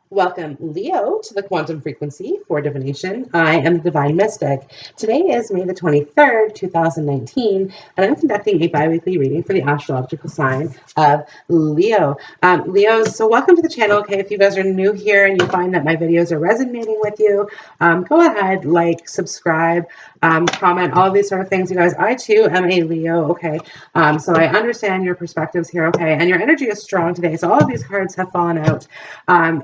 Welcome, Leo, to the quantum frequency for divination. I am the Divine Mystic. Today is May the 23rd, 2019, and I'm conducting a bi-weekly reading for the astrological sign of Leo. Leos, so welcome to the channel. Okay, if you guys are new here and you find that my videos are resonating with you, go ahead, like, subscribe, comment, all of these sort of things. You guys, I too am a Leo, okay? So I understand your perspectives here, okay? And your energy is strong today. So all of these cards have fallen out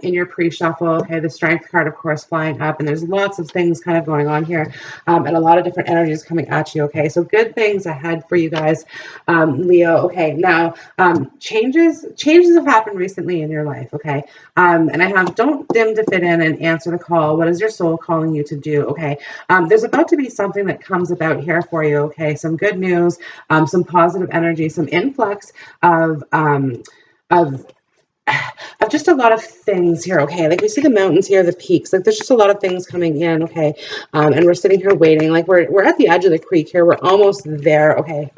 in your pre-shuffle. Okay, the strength card, of course, flying up, and there's lots of things kind of going on here, and a lot of different energies coming at you. Okay, so good things ahead for you guys, Leo. Okay, now changes have happened recently in your life. Okay, and I have don't dim to fit in and answer the call. What is your soul calling you to do? Okay, there's about to be something that comes about here for you. Okay, some good news, some positive energy, some influx of of of just a lot of things here, okay? Like we see the mountains here, the peaks, like there's just a lot of things coming in, okay? And we're sitting here waiting, like we're at the edge of the creek here, we're almost there, okay?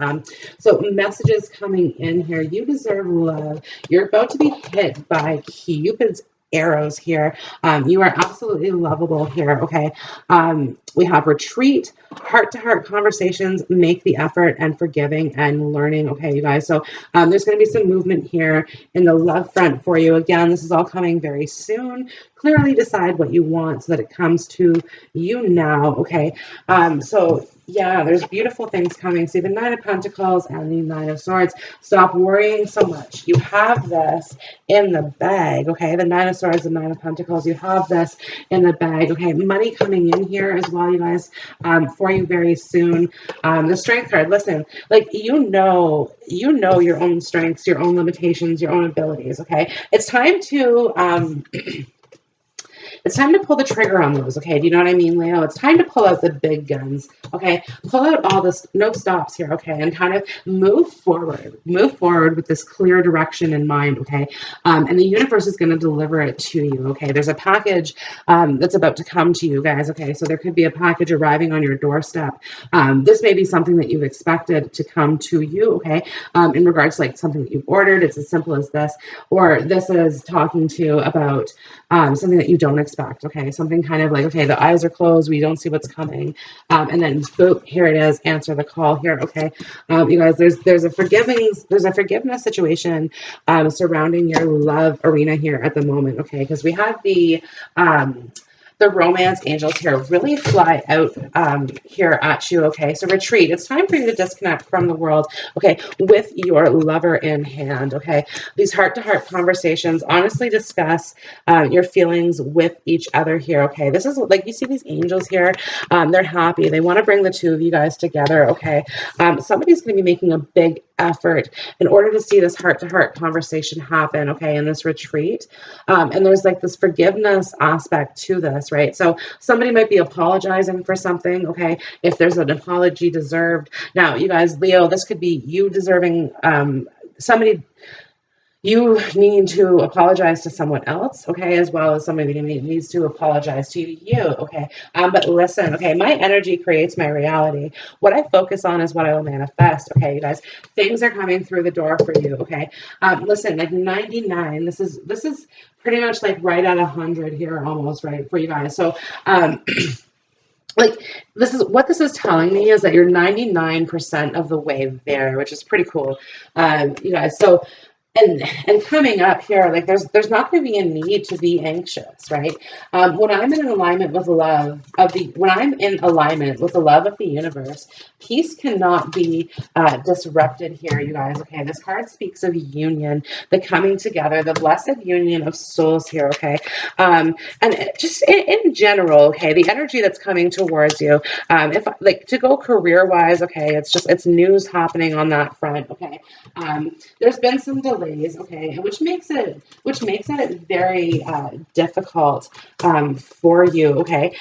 So messages coming in here. You deserve love. You're about to be hit by Cupid's arrows here. You are absolutely lovable here, okay? We have retreat, heart-to-heart conversations, make the effort, and forgiving and learning, okay, you guys? So there's going to be some movement here in the love front for you. Again, this is all coming very soon. Clearly decide what you want so that it comes to you now, okay? So yeah, there's beautiful things coming. See the Nine of Pentacles and the Nine of Swords. Stop worrying so much. You have this in the bag, okay? The Nine of Swords, the Nine of Pentacles, you have this in the bag, okay? Money coming in here as well, you guys, for you very soon. The Strength card, listen, like you know your own strengths, your own limitations, your own abilities, okay? It's time to it's time to pull the trigger on those, okay? Do you know what I mean, Leo? It's time to pull out the big guns, okay? Pull out all this, no stops here, okay? And kind of move forward with this clear direction in mind, okay? And the universe is going to deliver it to you, okay? There's a package that's about to come to you guys, okay? So there could be a package arriving on your doorstep. This may be something that you've expected to come to you, okay? In regards to like something that you've ordered, it's as simple as this, or this is talking to you about something that you don't expect, okay? Something kind of like, okay, the eyes are closed, we don't see what's coming, and then boom, here it is, answer the call here, okay? You guys, there's a forgiveness situation surrounding your love arena here at the moment, okay? Because we have the romance angels here really fly out here at you, okay? So retreat. It's time for you to disconnect from the world, okay, with your lover in hand, okay? These heart-to-heart conversations, honestly discuss your feelings with each other here, okay? This is, like, you see these angels here, they're happy. They want to bring the two of you guys together, okay? Somebody's going to be making a big effort in order to see this heart-to-heart conversation happen, okay, in this retreat. And there's like this forgiveness aspect to this, right? So somebody might be apologizing for something, okay, if there's an apology deserved. Now, you guys, Leo, this could be you deserving somebody, you need to apologize to someone else, okay, as well as somebody needs to apologize to you, okay? But listen, okay, my energy creates my reality. What I focus on is what I will manifest, okay, you guys? Things are coming through the door for you, okay? Listen, like 99, this is pretty much like right at 100 here almost, right, for you guys. So, like this is telling me is that you're 99% of the way there, which is pretty cool, you guys. So and coming up here, like there's not going to be a need to be anxious, right? When I'm in alignment with love of the when I'm in alignment with the love of the universe, peace cannot be disrupted here, you guys. Okay, this card speaks of union, the coming together, the blessed union of souls here. Okay, and just in general, okay, the energy that's coming towards you. If like to go career wise, okay, it's news happening on that front. Okay, there's been some delays, okay, which makes it very difficult for you, okay.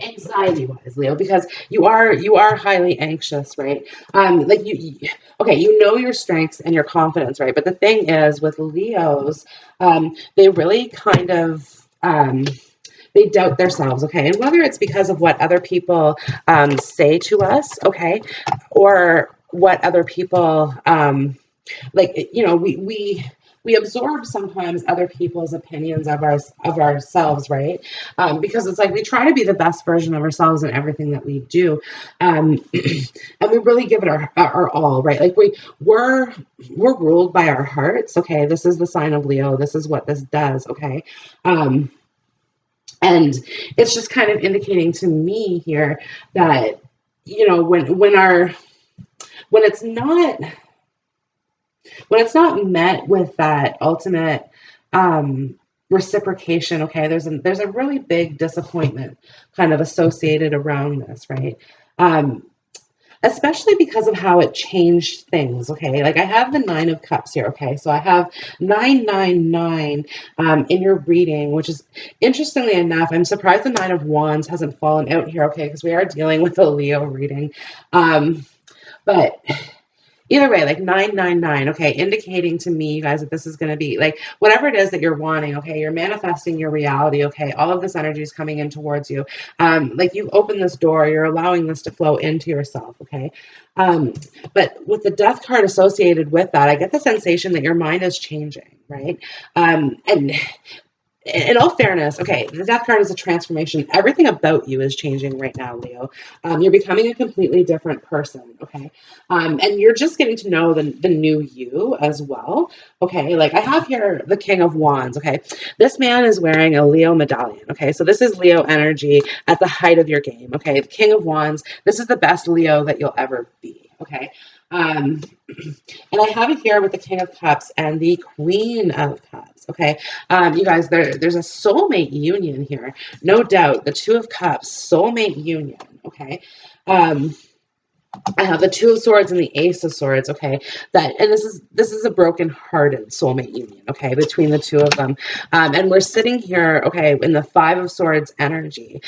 Anxiety wise, Leo, because you are highly anxious, right? Like okay, you know your strengths and your confidence, right? But the thing is with Leos, they really kind of they doubt themselves, okay? And whether it's because of what other people say to us, okay, or what other people like, you know, we absorb sometimes other people's opinions of ourselves, right? Because it's like we try to be the best version of ourselves in everything that we do, and we really give it our all, right? Like we're ruled by our hearts. Okay, this is the sign of Leo. This is what this does. Okay. And it's just kind of indicating to me here that, when it's not met with that ultimate reciprocation, okay, there's a really big disappointment kind of associated around this, right? Especially because of how it changed things, okay? Like I have the Nine of Cups here, okay? So I have 999 in your reading, which is, interestingly enough, I'm surprised the Nine of Wands hasn't fallen out here, okay? Because we are dealing with a Leo reading. But either way, like 999, okay, indicating to me, you guys, that this is going to be like whatever it is that you're wanting, okay, you're manifesting your reality, okay, all of this energy is coming in towards you. Like you open this door, you're allowing this to flow into yourself, okay. But with the Death card associated with that, I get the sensation that your mind is changing, right? And in all fairness, okay, the Death card is a transformation. Everything about you is changing right now, Leo. You're becoming a completely different person, okay? And you're just getting to know the new you as well, okay? Like I have here the King of Wands, okay? This man is wearing a Leo medallion, okay? So this is Leo energy at the height of your game, okay? The King of Wands, this is the best Leo that you'll ever be, okay? And I have it here with the King of Cups and the Queen of Cups, okay? You guys, there's a soulmate union here. No doubt, the Two of Cups, soulmate union, okay? I have the Two of Swords and the Ace of Swords, okay? And this is a broken-hearted soulmate union, okay, between the two of them. And we're sitting here, okay, in the Five of Swords energy,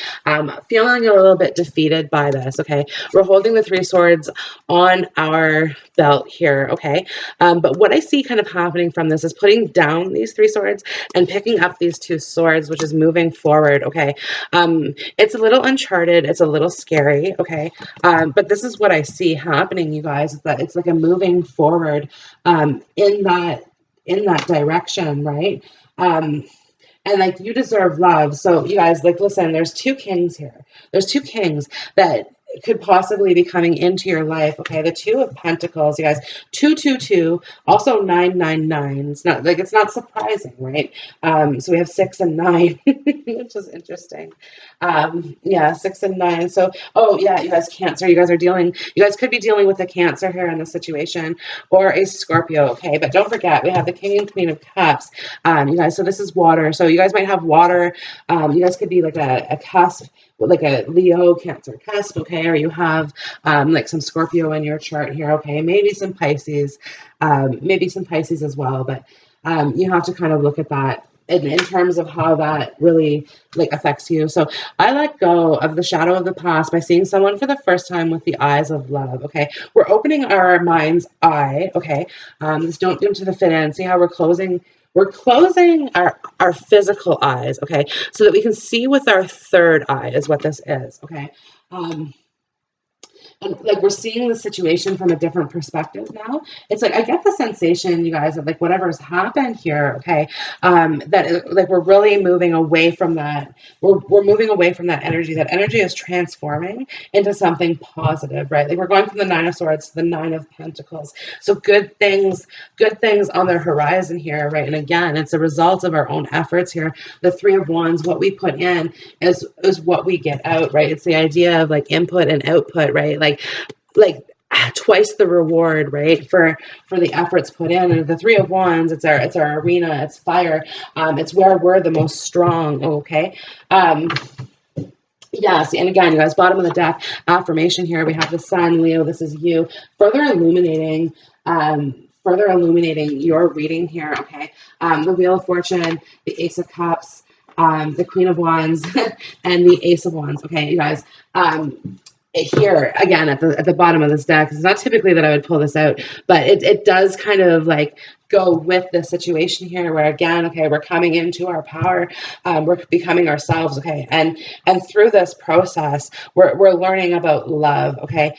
feeling a little bit defeated by this, okay? We're holding the Three Swords on our belt here, okay? But what I see kind of happening from this is putting down these three swords and picking up these two swords, which is moving forward, okay? It's a little uncharted. It's a little scary, okay? But this is what I see happening, you guys, is that it's like a moving forward in that direction, right? And like you deserve love. So you guys, like, listen, there's two kings here. There's two kings that could possibly be coming into your life. Okay, the Two of Pentacles, you guys, 222, also 999. It's not surprising, right? So we have 6 and 9, which is interesting. Yeah, 6 and 9. So, oh yeah, you guys, Cancer, you guys could be dealing with a Cancer here in this situation, or a Scorpio. Okay, but don't forget, we have the King and Queen of Cups. You guys, so this is water. So you guys might have water. You guys could be like a cusp, like a Leo Cancer cusp, okay, or you have like some Scorpio in your chart here, okay, maybe some Pisces as well, but you have to kind of look at that in terms of how that really like affects you. So I let go of the shadow of the past by seeing someone for the first time with the eyes of love, okay? We're opening our mind's eye, okay? Just don't get into the fit in. See how we're closing our physical eyes, okay, so that we can see with our third eye is what this is, okay? And like we're seeing the situation from a different perspective now. It's like I get the sensation, you guys, of like whatever's happened here, okay, like we're really moving away from that. We're moving away from that energy. That energy is transforming into something positive, right? Like we're going from the Nine of Swords to the Nine of Pentacles. So good things on the horizon here, right? And again, it's a result of our own efforts here. The Three of Wands, what we put in is what we get out, right? It's the idea of like input and output, right? Like twice the reward, right, for the efforts put in. And the Three of Wands, it's our arena, it's fire, it's where we're the most strong, okay? Yes, and again, you guys, bottom of the deck, affirmation here, we have the Sun, Leo, this is you, further illuminating your reading here, okay? The Wheel of Fortune, the Ace of Cups, the Queen of Wands, and the Ace of Wands, okay, you guys, here again at the bottom of this deck, it's not typically that I would pull this out, but it does kind of like go with the situation here where again, okay, we're coming into our power, we're becoming ourselves, okay, and through this process we're learning about love, okay.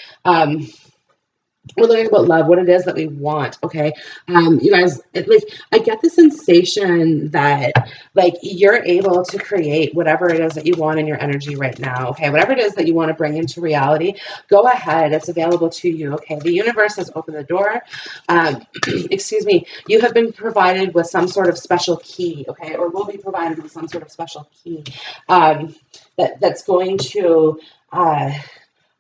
we're learning about love, what it is that we want. Okay. You guys, like, I get the sensation that, like, you're able to create whatever it is that you want in your energy right now. Okay. Whatever it is that you want to bring into reality, go ahead. It's available to you. Okay. The universe has opened the door. Excuse me. You have been provided with some sort of special key. Okay. Or will be provided with some sort of special key, that's going to,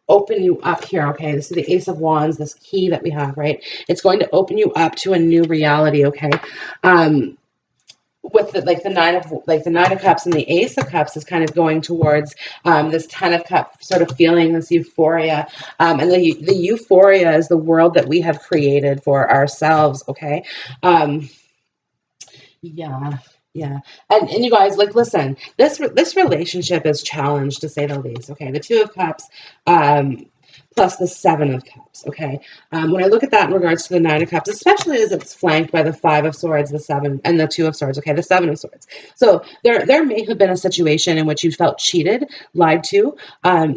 open you up here. Okay, this is the Ace of Wands, this key that we have, right? It's going to open you up to a new reality. Okay. um with the nine of cups, and the Ace of Cups is kind of going towards this 10 of Cups sort of feeling, this euphoria. And the euphoria is the world that we have created for ourselves. Okay. um yeah, yeah. And you guys, like, listen, this relationship is challenged, to say the least. Okay, the Two of Cups, um, plus the Seven of Cups. Okay, when I look at that in regards to the Nine of Cups, especially as it's flanked by the Five of Swords, the Seven, and the Two of Swords. Okay, the Seven of Swords. So there may have been a situation in which you felt cheated, lied to,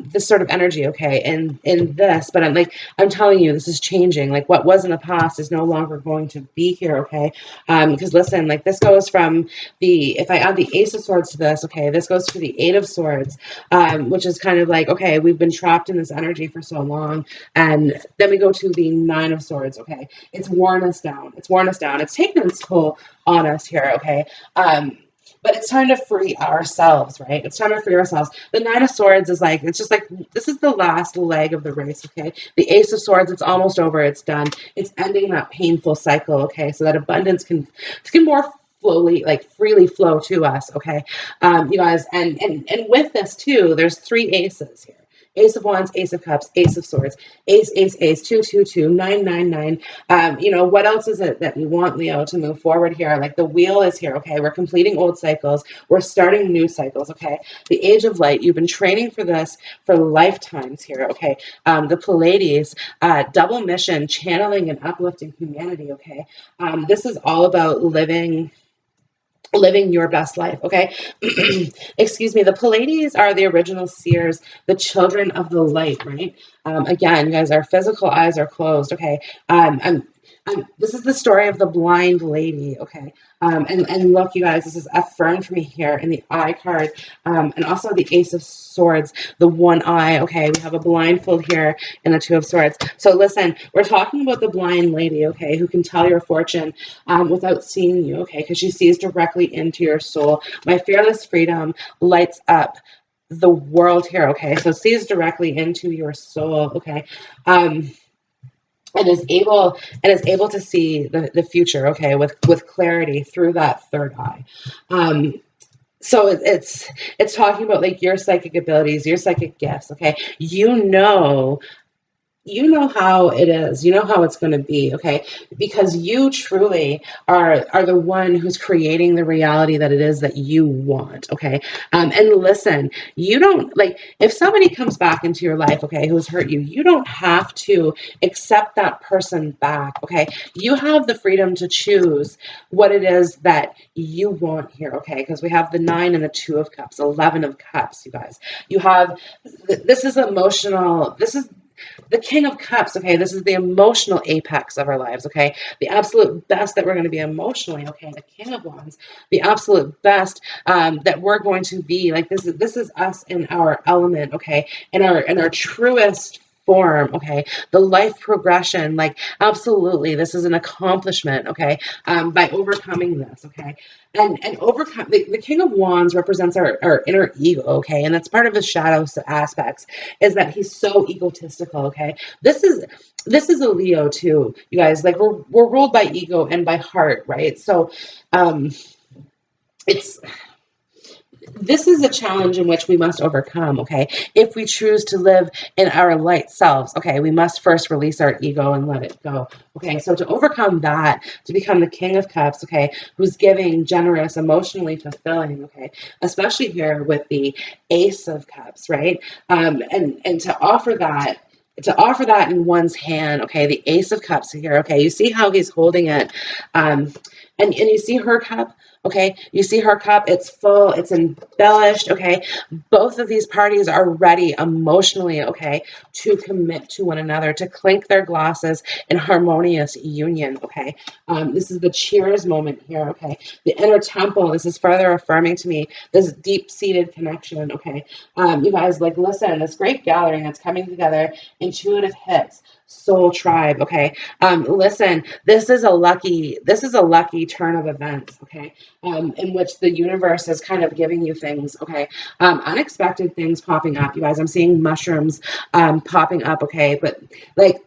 this sort of energy. Okay, in this, but I'm telling you, this is changing. Like, what was in the past is no longer going to be here. Okay. Because listen, like, this goes from if I add the Ace of Swords to this, okay, this goes to the Eight of Swords, which is kind of like, okay, we've been trapped in this energy for so long. And then we go to the Nine of Swords, okay. It's worn us down. It's worn us down. It's taken its toll on us here, okay. But it's time to free ourselves, right? It's time to free ourselves. The Nine of Swords is like, it's just like, this is the last leg of the race, okay? The Ace of Swords, it's almost over. It's done. It's ending that painful cycle, okay? So that abundance can more slowly, like, freely flow to us, okay? You guys, and with this too, there's three aces here. Ace of Wands, Ace of Cups, Ace of Swords, Ace, Ace, Ace, 222, 999. What else is it that you want, Leo, to move forward here? Like, the wheel is here, okay? We're completing old cycles. We're starting new cycles, okay? The Age of Light, you've been training for this for lifetimes here, okay? The Pleiades, double mission, channeling and uplifting humanity, okay? This is all about living your best life, okay. Excuse me. The Pleiades are the original seers, the children of the light, right? Again, you guys, our physical eyes are closed, okay. This is the story of the blind lady, okay. And look, you guys, this is affirmed for me here in the eye card, and also the Ace of Swords, the one eye, okay. We have a blindfold here in the Two of Swords. So listen, we're talking about the blind lady, okay, who can tell your fortune without seeing you, okay, because she sees directly into your soul. My fearless freedom lights up the world here, okay, so sees directly into your soul, okay. And is able to see the future, okay, with clarity through that third eye. So it's talking about, like, your psychic abilities, your psychic gifts, okay. You know how it is. You know how it's going to be, okay? Because you truly are the one who's creating the reality that it is that you want, okay? And listen, you don't, like, if somebody comes back into your life, okay, who's hurt you, you don't have to accept that person back, okay? You have the freedom to choose what it is that you want here, okay? Because we have the 9 and the 2 of Cups, 11 of Cups, you guys. You have, this is emotional, this is the King of Cups, okay, this is the emotional apex of our lives, okay, the absolute best that we're going to be emotionally, okay, the King of Wands, the absolute best that we're going to be, like, this is us in our element, okay, in our truest form, okay, the life progression, like, absolutely, this is an accomplishment, okay, by overcoming this, okay, and overcome the King of Wands represents our inner ego, okay, and that's part of his shadow aspects, is that he's so egotistical, okay. This is a Leo too, you guys, like, we're ruled by ego and by heart, right? So it's this is a challenge in which we must overcome, okay? If we choose to live in our light selves, okay, we must first release our ego and let it go, okay? So to overcome that, to become the King of Cups, okay, who's giving, generous, emotionally fulfilling, okay, especially here with the Ace of Cups, right? And to offer that in one's hand, okay, the Ace of Cups here, okay, you see how he's holding it, and you see her cup, okay? You see her cup, it's full, it's embellished, okay? Both of these parties are ready emotionally, okay, to commit to one another, to clink their glasses in harmonious union, okay? This is the cheers moment here, okay? The inner temple, this is further affirming to me this deep-seated connection, okay? You guys, like, listen, this great gathering that's coming together, intuitive hits, soul tribe, okay? Listen, this is a lucky turn of events, okay? In which the universe is kind of giving you things, okay? Unexpected things popping up, you guys. I'm seeing mushrooms popping up, okay? But like,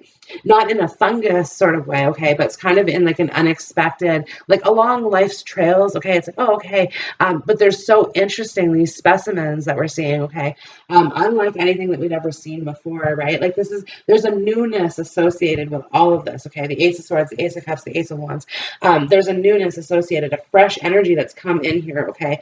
not in a fungus sort of way, okay, but it's kind of in like an unexpected, like along life's trails, okay. It's like, oh, okay, but they're so interesting, these specimens that we're seeing, okay, unlike anything that we've ever seen before, right? Like there's a newness associated with all of this, okay. The Ace of Swords, the Ace of Cups, the Ace of Wands. There's a newness associated, a fresh energy that's come in here, okay.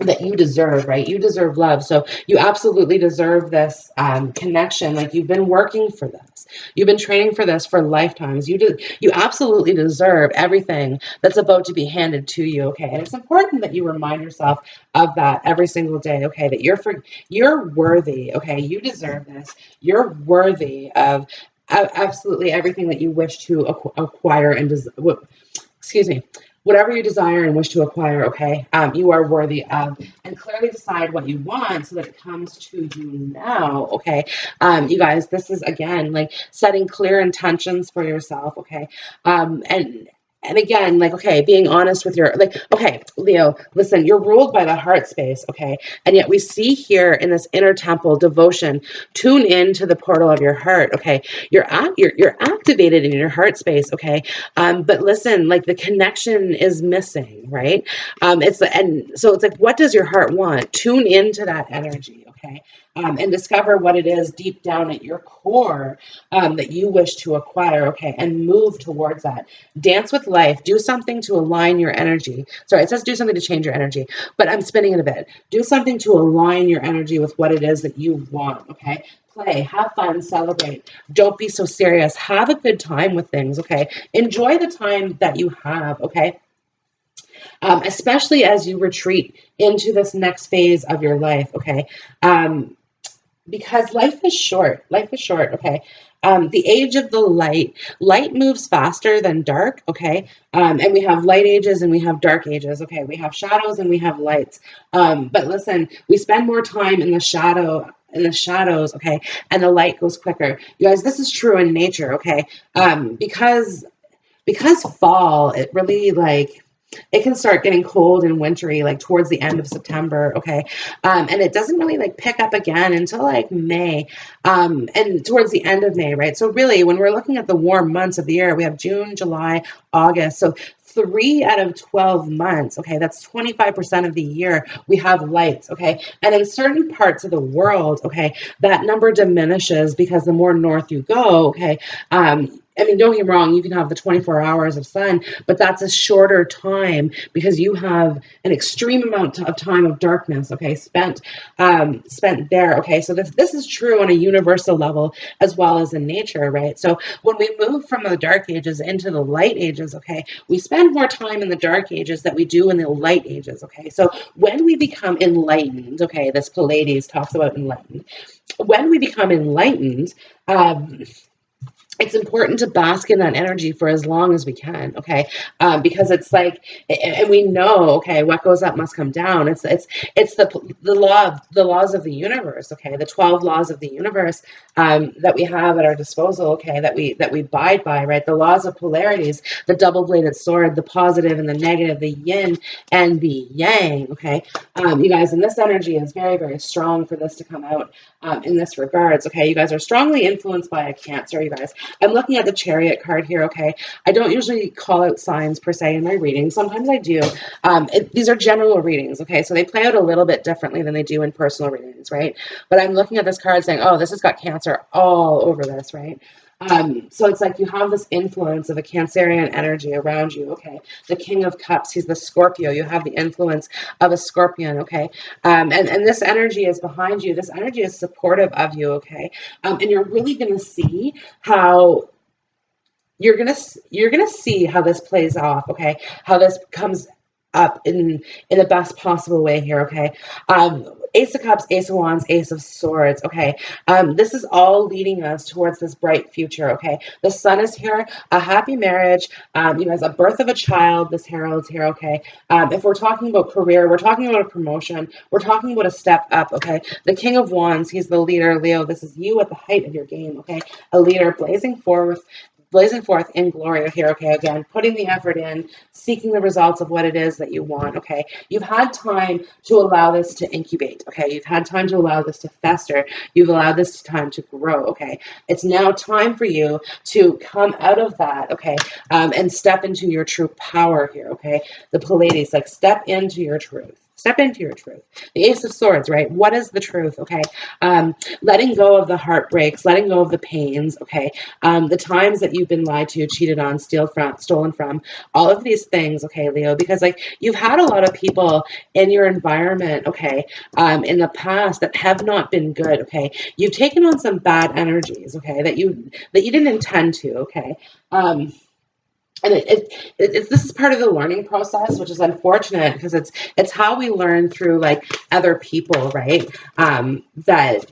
That you deserve, right? You deserve love. So you absolutely deserve this connection. Like you've been working for this. You've been training for this for lifetimes. You absolutely deserve everything that's about to be handed to you, okay? And it's important that you remind yourself of that every single day, okay? That you're worthy, okay? You deserve this. You're worthy of absolutely everything that you wish to acquire and excuse me, whatever you desire and wish to acquire, okay, you are worthy of, and clearly decide what you want so that it comes to you now, okay. You guys, this is again like setting clear intentions for yourself, okay, and again, like, okay, being honest with your, like, okay, Leo, listen, you're ruled by the heart space, okay? And yet we see here in this inner temple devotion, tune in to the portal of your heart, okay? You're activated in your heart space, okay? But listen, like the connection is missing, right? And so it's like, what does your heart want? Tune into that energy, okay? And discover what it is deep down at your core that you wish to acquire, okay? And move towards that. Dance with life. Do something to align your energy. Sorry, it says do something to change your energy, but I'm spinning it a bit. Do something to align your energy with what it is that you want, okay? Play, have fun, celebrate. Don't be so serious. Have a good time with things, okay? Enjoy the time that you have, okay? Especially as you retreat into this next phase of your life, okay? Because life is short. Life is short, okay? The age of the light moves faster than dark, okay? And we have light ages and we have dark ages, okay? We have shadows and we have lights. But listen, we spend more time in the shadows, okay? And the light goes quicker. You guys, this is true in nature, okay? Because fall, it really like, it can start getting cold and wintry like towards the end of September, okay? And it doesn't really like pick up again until like May, and towards the end of May, right? So really, when we're looking at the warm months of the year, we have June, July, August. So 3 out of 12 months, okay, that's 25% of the year, we have lights, okay? And in certain parts of the world, okay, that number diminishes because the more north you go, okay, I mean, don't get me wrong, you can have the 24 hours of sun, but that's a shorter time because you have an extreme amount of time of darkness, okay, spent there, okay? So this is true on a universal level as well as in nature, right? So when we move from the dark ages into the light ages, okay, we spend more time in the dark ages than we do in the light ages, okay? So when we become enlightened, okay, this Pleiades talks about enlightened. When we become enlightened, it's important to bask in that energy for as long as we can, okay? Because it's like, and we know, okay, what goes up must come down. It's the laws of the universe, okay? The 12 laws of the universe that we have at our disposal, okay? That we abide by, right? The laws of polarities, the double-bladed sword, the positive and the negative, the yin and the yang, okay? You guys, and this energy is very, very strong for this to come out in this regards, okay? You guys are strongly influenced by a Cancer, you guys. I'm looking at the Chariot card here, okay? I don't usually call out signs per se in my readings. Sometimes I do. These are general readings, okay? So they play out a little bit differently than they do in personal readings, right? But I'm looking at this card saying, oh, this has got Cancer all over this, right? So it's like you have this influence of a Cancerian energy around you, okay? The King of Cups, he's the Scorpio. You have the influence of a Scorpion, okay? And this energy is behind you. This energy is supportive of you, okay? And you're really going to see how you're gonna see how this plays off, okay? How this comes up in the best possible way here, okay? Ace of Cups, Ace of Wands, Ace of Swords, okay? This is all leading us towards this bright future, okay? The sun is here, a happy marriage, you guys, a birth of a child, this herald's here, okay? If we're talking about career, we're talking about a promotion, we're talking about a step up, okay? The King of Wands, he's the leader, Leo, this is you at the height of your game, okay? A leader blazing forth in glory here, okay? Again, putting the effort in, seeking the results of what it is that you want, okay? You've had time to allow this to incubate, okay? You've had time to allow this to fester. You've allowed this time to grow, okay? It's now time for you to come out of that, okay? And step into your true power here, okay? The Pleiades, like, step into your truth. Step into your truth. The Ace of Swords, right? What is the truth, okay? Letting go of the heartbreaks, letting go of the pains, okay? The times that you've been lied to, cheated on, stolen from, all of these things, okay, Leo, because like you've had a lot of people in your environment, okay, in the past that have not been good, okay? You've taken on some bad energies, okay, that you didn't intend to, okay? And this is part of the learning process, which is unfortunate because it's how we learn through like other people, right? That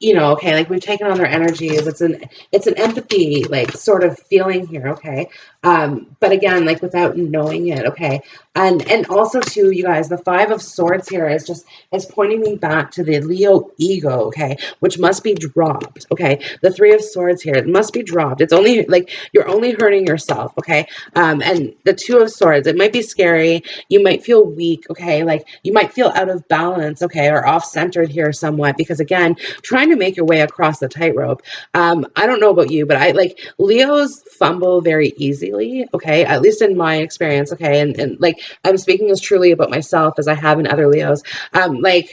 okay, like we've taken on their energies. It's an empathy like sort of feeling here, okay? But again, like without knowing it, okay? And also too, you guys, the Five of Swords here is pointing me back to the Leo ego, okay, which must be dropped, okay? The Three of Swords here, it must be dropped. It's only like you're only hurting yourself, okay? And the Two of Swords, it might be scary. You might feel weak, okay? Like you might feel out of balance, okay, or off-centered here somewhat because again, trying to make your way across the tightrope. I don't know about you, but I like Leos fumble very easily, okay, at least in my experience, okay, and like I'm speaking as truly about myself as I have in other Leos. Like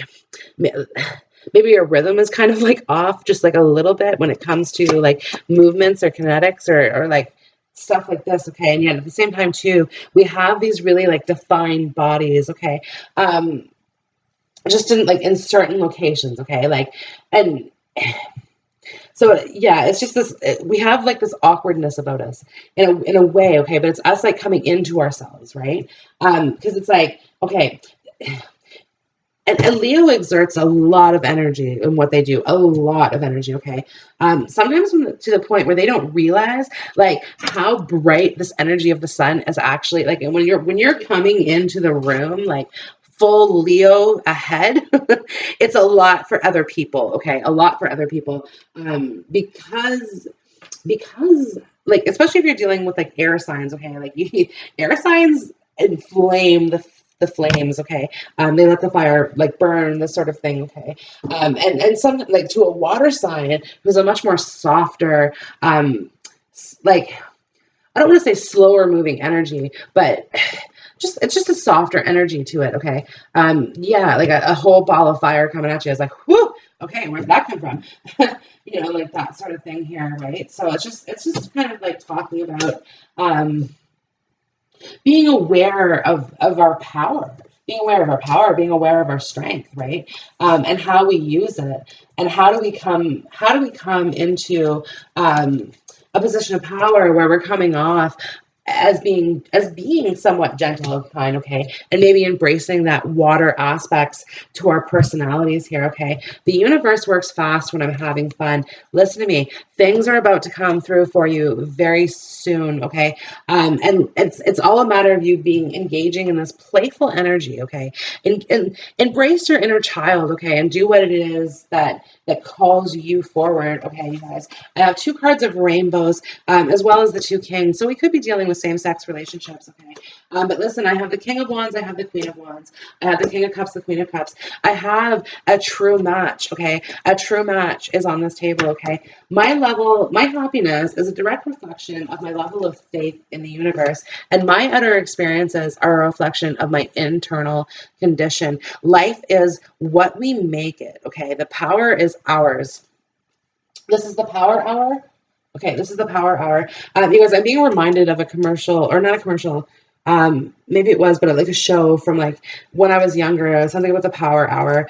maybe your rhythm is kind of like off just like a little bit when it comes to like movements or kinetics or like stuff like this, okay, and yet at the same time too, we have these really like defined bodies, okay, just in like in certain locations, okay, like and so yeah, it's just this. We have like this awkwardness about us in a way, okay. But it's us like coming into ourselves, right? Because it's like okay, and Leo exerts a lot of energy in what they do, a lot of energy, okay? Sometimes to the point where they don't realize like how bright this energy of the sun is actually like, and when you're coming into the room, like full Leo ahead, it's a lot for other people, okay? A lot for other people, because like especially if you're dealing with like air signs, okay, like air signs inflame the flames, okay, they let the fire like burn, this sort of thing, okay, and some like to a water sign who's a much more softer like I don't want to say slower moving energy, but it's just a softer energy to it, okay? Yeah, like a whole ball of fire coming at you is like, whoo, okay, where'd that come from? Like that sort of thing here, right? So it's just kind of like talking about being aware of our power, being aware of our power, being aware of our strength, right? And how we use it, and how do we come into a position of power where we're coming off as being somewhat gentle and kind, okay, and maybe embracing that water aspects to our personalities here, okay. The universe works fast when I'm having fun. Listen to me, things are about to come through for you very soon, okay. And it's all a matter of you being engaging in this playful energy, okay, and embrace your inner child, okay, and do what it is that calls you forward, okay, you guys. I have two cards of rainbows, as well as the two kings, so we could be dealing with same-sex relationships, okay? But listen, I have the King of Wands, I have the Queen of Wands, I have the King of Cups, the Queen of Cups. I have a true match, okay? A true match is on this table, okay? My happiness is a direct reflection of my level of faith in the universe, and my outer experiences are a reflection of my internal condition. Life is what we make it, okay? The power is ours. This is the power hour. Okay, this is the power hour. You guys, I'm being reminded of a commercial, or not a commercial. Maybe it was, but like a show from like when I was younger, something about the power hour.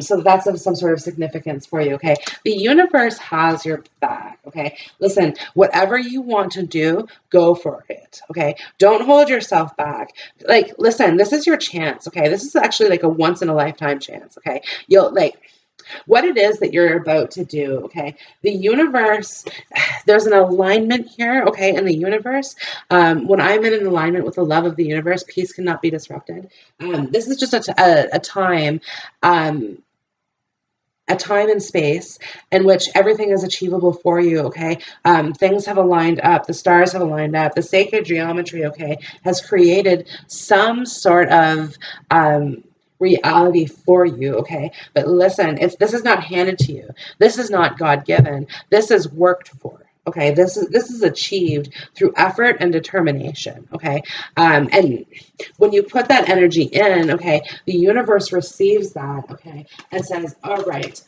So that's of some sort of significance for you, okay? The universe has your back, okay? Listen, whatever you want to do, go for it, okay? Don't hold yourself back. Like, listen, this is your chance, okay? This is actually like a once in a lifetime chance, okay? You'll like what it is that you're about to do, okay? The universe, there's an alignment here, okay, in the universe. When I'm in an alignment with the love of the universe, peace cannot be disrupted. This is just um, a time and space in which everything is achievable for you, okay? Things have aligned up, the stars have aligned up, the sacred geometry, okay, has created some sort of reality for you, okay? But listen, this is not handed to you. This is not God-given. This is worked for. Okay, this is achieved through effort and determination. Okay, and when you put that energy in, okay, the universe receives that. Okay, and says, all right,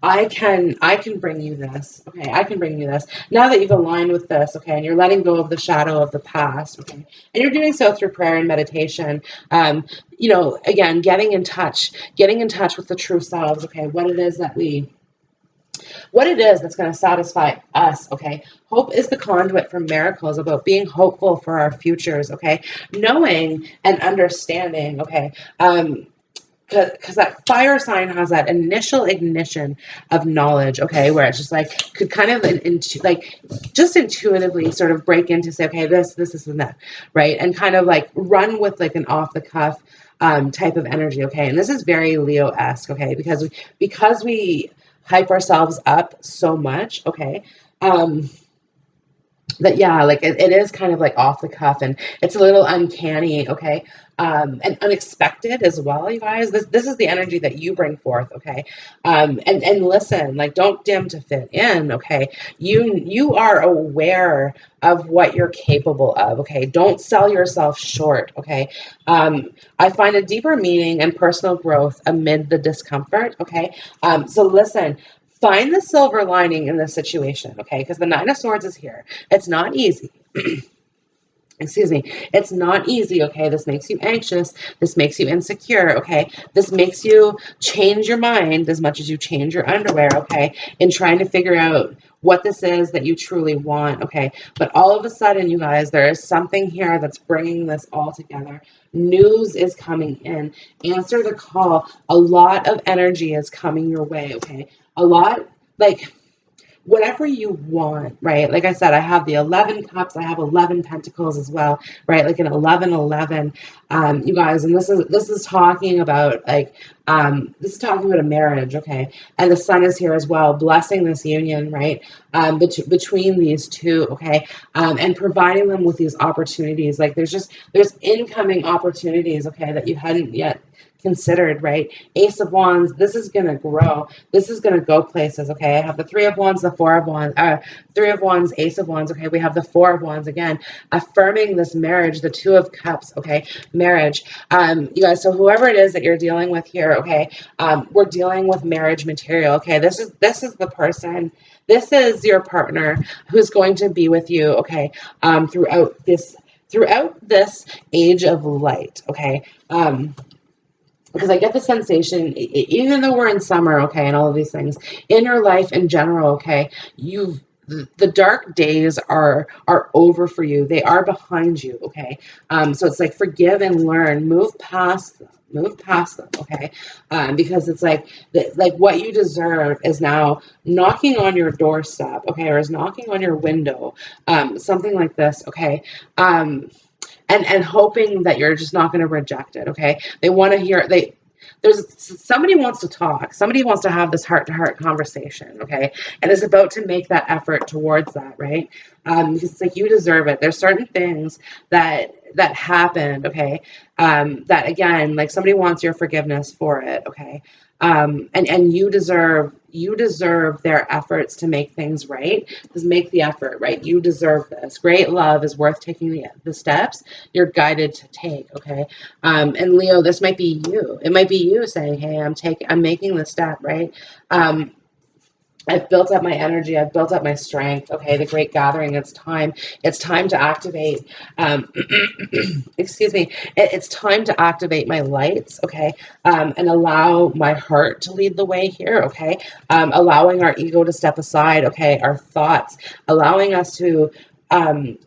I can bring you this. Okay, I can bring you this. Now that you've aligned with this, okay, and you're letting go of the shadow of the past, okay, and you're doing so through prayer and meditation. Again, getting in touch with the true selves. Okay, what it is that's going to satisfy us, okay? Hope is the conduit for miracles, about being hopeful for our futures, okay? Knowing and understanding, okay? Because that fire sign has that initial ignition of knowledge, okay, where it's just like could kind of like just intuitively sort of break into say, okay, this and that, right, and kind of like run with like an off the cuff type of energy, okay, and this is very Leo-esque, okay, because we hype ourselves up so much, okay, that yeah, like it is kind of like off the cuff and it's a little uncanny, okay, and unexpected as well, you guys. This is the energy that you bring forth, okay, and listen, like don't dim to fit in, okay. You are aware of what you're capable of, okay. Don't sell yourself short, okay. I find a deeper meaning and personal growth amid the discomfort, okay. So listen. Find the silver lining in this situation, okay? Because the Nine of Swords is here. It's not easy. Excuse me. It's not easy, okay? This makes you anxious. This makes you insecure, okay? This makes you change your mind as much as you change your underwear, okay? In trying to figure out what this is that you truly want, okay? But all of a sudden, you guys, there is something here that's bringing this all together. News is coming in. Answer the call. A lot of energy is coming your way, okay? A lot, like whatever you want, right? Like I said, I have the 11 cups, I have 11 pentacles as well, right? Like an 11, you guys, and this is talking about like, this is talking about a marriage, okay? And the sun is here as well, blessing this union, right? Between these two, okay? And providing them with these opportunities. Like there's incoming opportunities, okay, that you hadn't yet considered, right? Ace of Wands, this is going to grow. This is going to go places, okay? I have the Three of Wands, the Four of Wands, Three of Wands, Ace of Wands, okay? We have the Four of Wands again, affirming this marriage, the Two of Cups, okay? Marriage. You guys, so whoever it is that you're dealing with here, okay? We're dealing with marriage material, okay? This is the person, this is your partner who's going to be with you, okay? Throughout this age of light, okay? Because I get the sensation, even though we're in summer, okay, and all of these things, in your life in general, okay, the dark days are over for you. They are behind you, okay? So it's like forgive and learn, move past them, okay? Because it's like what you deserve is now knocking on your doorstep, okay, or is knocking on your window, something like this, okay? And hoping that you're just not going to reject it, okay? They want to hear, there's somebody wants to talk, somebody wants to have this heart-to-heart conversation, okay? And is about to make that effort towards that, right? Because it's like you deserve it. There's certain things that happened, okay? That again, like somebody wants your forgiveness for it, okay? And you deserve their efforts to make things right. Just make the effort, right? You deserve this. Great love is worth taking the steps you're guided to take, okay? And Leo, this might be you. It might be you saying, hey, I'm making the step, right? I've built up my energy. I've built up my strength. Okay, the great gathering. It's time. It's time to activate. Excuse me. It's time to activate my lights. Okay, and allow my heart to lead the way here. Okay, allowing our ego to step aside. Okay, our thoughts, allowing us to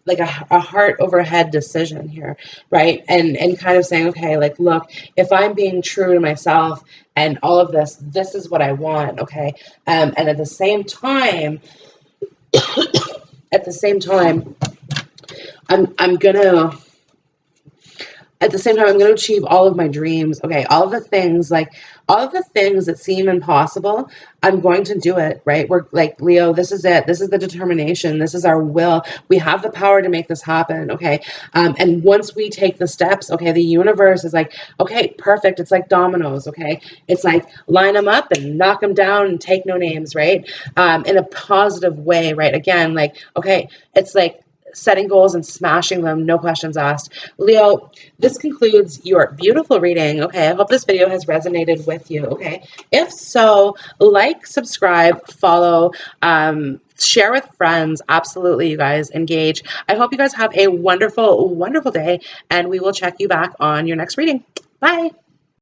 like a heart overhead decision here, right? And kind of saying, okay, like, look, if I'm being true to myself and all of this is what I want, okay? And at the same time, I'm gonna at the same time, I'm going to achieve all of my dreams. Okay, all of the things that seem impossible, I'm going to do it, right? We're like, Leo, this is it. This is the determination. This is our will. We have the power to make this happen, okay? And once we take the steps, okay, the universe is like, okay, perfect. It's like dominoes, okay? It's like line them up and knock them down and take no names, right? In a positive way, right? Again, like, okay, it's like, setting goals and smashing them, no questions asked. Leo, this concludes your beautiful reading. Okay, I hope this video has resonated with you. Okay, if so, like, subscribe, follow, share with friends. Absolutely, you guys, engage. I hope you guys have a wonderful, wonderful day, and we will check you back on your next reading. Bye.